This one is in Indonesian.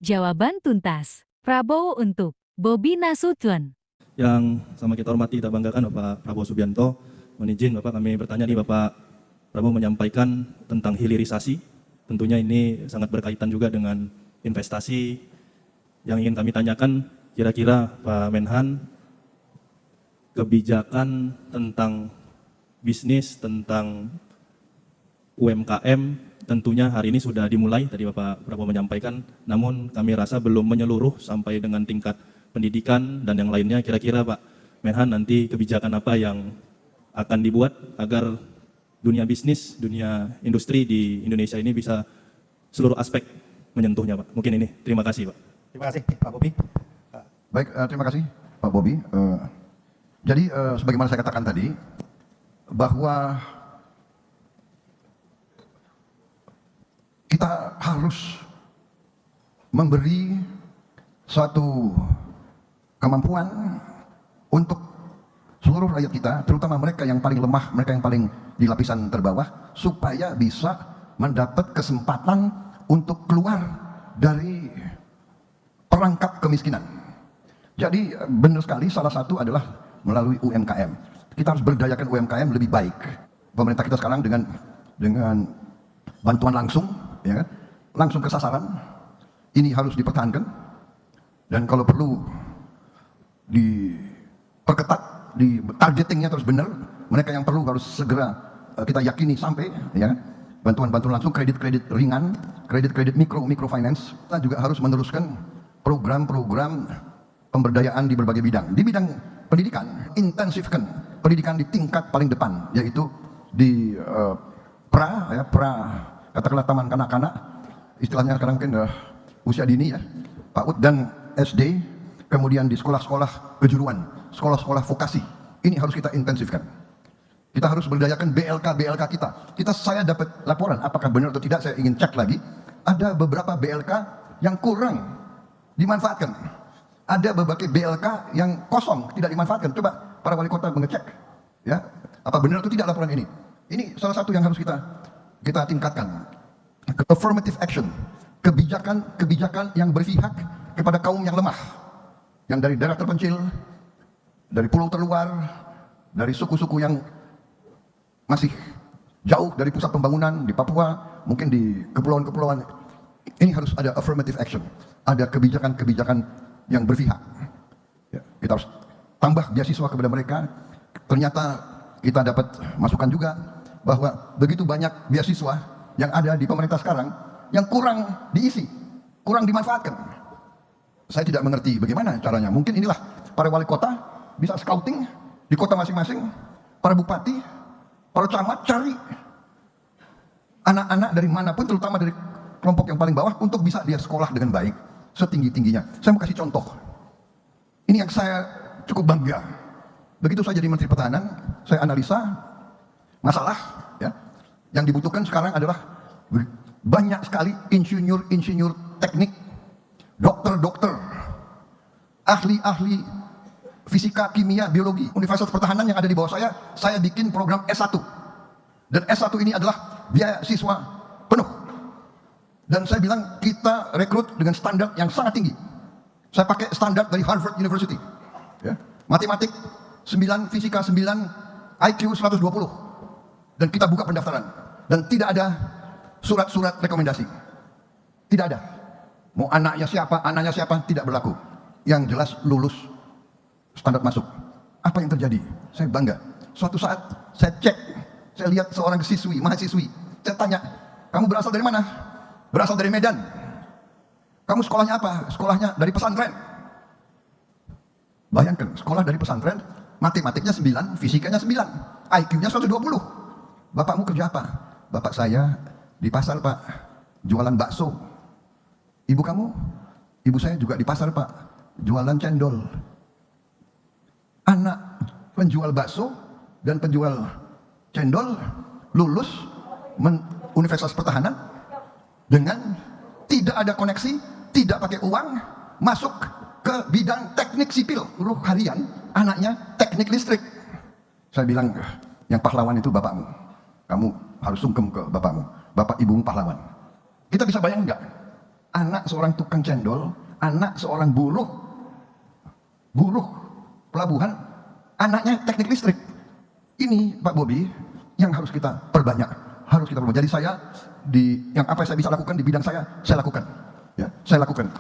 Jawaban tuntas. Prabowo untuk Bobi Nasution. Yang sama kita hormati, kita banggakan Bapak Prabowo Subianto. Mohon izin Bapak, kami bertanya nih, Bapak Prabowo menyampaikan tentang hilirisasi. Tentunya ini sangat berkaitan juga dengan investasi. Yang ingin kami tanyakan, kira-kira Pak Menhan, kebijakan tentang bisnis, tentang UMKM, tentunya hari ini sudah dimulai, tadi Bapak Prabowo menyampaikan, namun kami rasa belum menyeluruh sampai dengan tingkat pendidikan dan yang lainnya. Kira-kira Pak Menhan nanti kebijakan apa yang akan dibuat agar dunia bisnis, dunia industri di Indonesia ini bisa seluruh aspek menyentuhnya, Pak. Mungkin ini. Terima kasih, Pak. Terima kasih, Pak Bobi. Baik, terima kasih Pak Bobi. Jadi sebagaimana saya katakan tadi, bahwa kita harus memberi suatu kemampuan untuk seluruh rakyat kita, terutama mereka yang paling lemah, mereka yang paling di lapisan terbawah, supaya bisa mendapat kesempatan untuk keluar dari perangkap kemiskinan. Jadi benar sekali, salah satu adalah melalui UMKM. Kita harus berdayakan UMKM lebih baik. Pemerintah kita sekarang dengan bantuan langsung, ya kan? Langsung ke sasaran, ini harus dipertahankan. Dan kalau perlu diperketat, di targetingnya terus benar. Mereka yang perlu harus segera kita yakini sampai, ya. Bantuan-bantuan langsung, kredit-kredit ringan, kredit-kredit microfinance. Kita juga harus meneruskan program-program pemberdayaan di berbagai bidang. Di bidang pendidikan, intensifkan pendidikan di tingkat paling depan, yaitu di katakanlah taman kanak-kanak, istilahnya sekarang mungkin usia dini, ya, PAUD, dan SD, kemudian di sekolah-sekolah kejuruan, sekolah-sekolah vokasi. Ini harus kita intensifkan. Kita harus berdayakan BLK kita. Saya dapat laporan, apakah benar atau tidak, saya ingin cek lagi. Ada beberapa BLK yang kurang dimanfaatkan. Ada berbagai BLK yang kosong, tidak dimanfaatkan. Coba para wali kota mengecek, ya, apa benar atau tidak laporan ini. Ini salah satu yang harus kita tingkatkan. Affirmative action, kebijakan yang berpihak kepada kaum yang lemah, yang dari daerah terpencil, dari pulau terluar, dari suku-suku yang masih jauh dari pusat pembangunan di Papua, mungkin di kepulauan-kepulauan. Ini harus ada affirmative action, ada kebijakan-kebijakan yang berpihak. Ya, kita harus tambah beasiswa kepada mereka. Ternyata kita dapat masukan juga bahwa begitu banyak beasiswa yang ada di pemerintah sekarang yang kurang diisi, kurang dimanfaatkan. Saya tidak mengerti bagaimana caranya. Mungkin inilah para wali kota bisa scouting di kota masing-masing, para bupati, para camat, cari anak-anak dari manapun, terutama dari kelompok yang paling bawah, untuk bisa dia sekolah dengan baik, setinggi-tingginya. Saya mau kasih contoh. Ini yang saya cukup bangga. Begitu saya jadi Menteri Pertahanan, saya analisa masalah, ya, yang dibutuhkan sekarang adalah banyak sekali insinyur teknik, dokter, ahli fisika, kimia, biologi. Universitas Pertahanan yang ada di bawah saya bikin program S1. Dan S1 ini adalah beasiswa penuh. Dan saya bilang kita rekrut dengan standar yang sangat tinggi. Saya pakai standar dari Harvard University, ya. Matematik 9, fisika 9, IQ 120. Dan kita buka pendaftaran. Dan tidak ada surat-surat rekomendasi. Tidak ada. Mau anaknya siapa, tidak berlaku. Yang jelas lulus standar masuk. Apa yang terjadi? Saya bangga. Suatu saat saya cek, saya lihat seorang mahasiswi. Saya tanya, kamu berasal dari mana? Berasal dari Medan. Kamu sekolahnya apa? Sekolahnya dari pesantren. Bayangkan, sekolah dari pesantren, matematiknya 9, fisikanya 9, IQ-nya 120. Bapakmu kerja apa? Bapak saya di pasar, Pak, jualan bakso. Ibu kamu? Ibu saya juga di pasar, Pak, jualan cendol. Anak penjual bakso dan penjual cendol lulus Universitas Pertahanan dengan tidak ada koneksi, tidak pakai uang, masuk ke bidang teknik sipil. Guru harian, anaknya teknik listrik. Saya bilang, yang pahlawan itu bapakmu. Kamu harus sungkem ke bapakmu. Bapak ibumu pahlawan. Kita bisa bayangkan enggak? anak seorang tukang cendol, anak seorang buruh pelabuhan, anaknya teknik listrik. Ini Pak Bobi yang harus kita perbanyak, harus kita perbanyak. Jadi saya yang apa yang saya bisa lakukan di bidang saya lakukan. Ya, saya lakukan.